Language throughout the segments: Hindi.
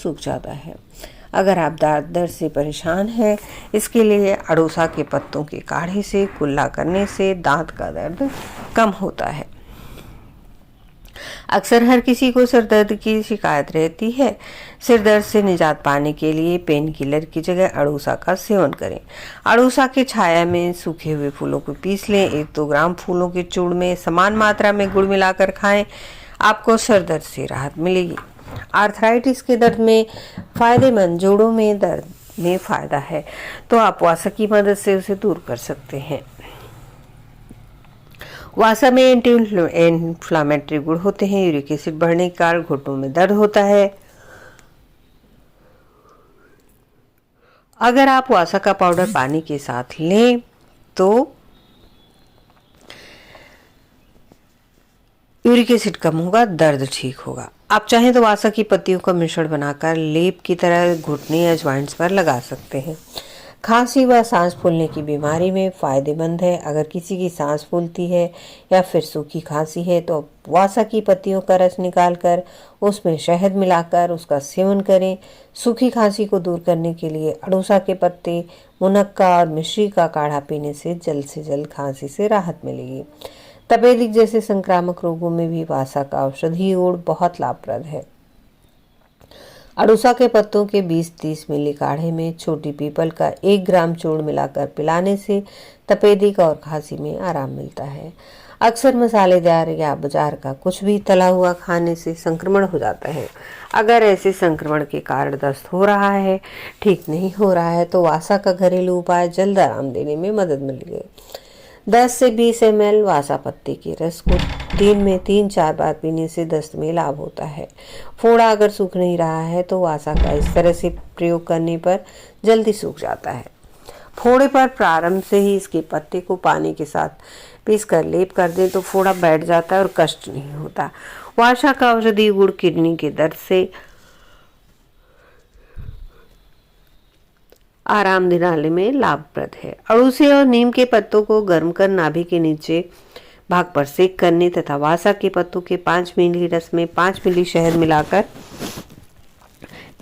सूख जाता है। अगर आप दांत दर्द से परेशान हैं, इसके लिए अड़ोसा के पत्तों के काढ़े से कुल्ला करने से दांत का दर्द कम होता है। अक्सर हर किसी को सिर दर्द की शिकायत रहती है। सिर दर्द से निजात पाने के लिए पेन किलर की जगह अड़ोसा का सेवन करें। अड़ोसा के छाया में सूखे हुए फूलों को पीस लें। 1-2 ग्राम फूलों के चूर्ण में समान मात्रा में गुड़ मिलाकर खाएं। आपको सिर दर्द से राहत मिलेगी। आर्थराइटिस के दर्द में फायदेमंद, जोड़ों में दर्द में फायदा है तो आप वासा की मदद से उसे दूर कर सकते हैं। वासा में एंटी इन्फ्लामेटरी गुण होते हैं। यूरिक एसिड बढ़ने के कारण घुटनों में दर्द होता है। अगर आप वासा का पाउडर पानी के साथ लें तो यूरिक एसिड कम होगा, दर्द ठीक होगा। आप चाहें तो वासा की पत्तियों का मिश्रण बनाकर लेप की तरह घुटने या ज्वाइंट्स पर लगा सकते हैं। खांसी व सांस फूलने की बीमारी में फ़ायदेमंद है। अगर किसी की सांस फूलती है या फिर सूखी खांसी है तो वासा की पत्तियों का रस निकालकर उसमें शहद मिलाकर उसका सेवन करें। सूखी खांसी को दूर करने के लिए अड़ोसा के पत्ते, मुनक्का और मिश्री का काढ़ा पीने से जल्द खांसी से राहत मिलेगी। तपेदिक जैसे संक्रामक रोगों में भी वासा का औषधीय गुण बहुत लाभप्रद है। अड़ोसा के पत्तों के 20-30 मिली काढ़े में छोटी पीपल का 1 ग्राम चूर्ण मिलाकर पिलाने से तपेदिक और खांसी में आराम मिलता है। अक्सर मसालेदार या बाजार का कुछ भी तला हुआ खाने से संक्रमण हो जाता है। अगर ऐसे संक्रमण के कारण दस्त हो रहा है, ठीक नहीं हो रहा है तो वासा का घरेलू उपाय जल्द आराम देने में मदद मिलेगी। 10 से 20 ml वासा पत्ती के रस को दिन में 3-4 बार पीने से दस्त में लाभ होता है। फोड़ा अगर सूख नहीं रहा है तो वासा का इस तरह से प्रयोग करने पर जल्दी सूख जाता है। फोड़े पर प्रारंभ से ही इसके पत्ते को पानी के साथ पीसकर लेप कर दें तो फोड़ा बैठ जाता है और कष्ट नहीं होता। वासा का औषधीय गुण किडनी के दर्द से आराम दिलाने में लाभप्रद है। अड़ूसे और नीम के पत्तों को गर्म कर नाभि के नीचे भाग पर सेक करने तथा वासा के पत्तों के 5 मिली रस में 5 मिली शहद मिलाकर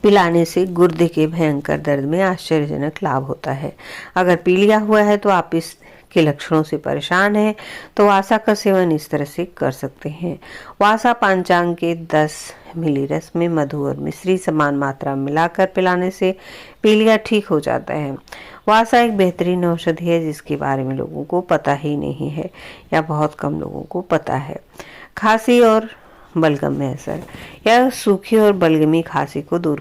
पिलाने से गुर्दे के भयंकर दर्द में आश्चर्यजनक लाभ होता है। अगर पीलिया हुआ है तो आप इसके लक्षणों से परेशान हैं तो वासा का सेवन इस तरह से कर सकते हैं। वासा पांचांग के 10 मिली रस में मधु और मिश्री समान मात्रा में मिलाकर पिलाने से पीलिया ठीक हो जाता है। वासा एक बेहतरीन औषधि है जिसके बारे में लोगों को पता ही नहीं है या बहुत कम लोगों को पता है। खांसी और बलगम में असर, यह सूखी और बलगमी खांसी को दूर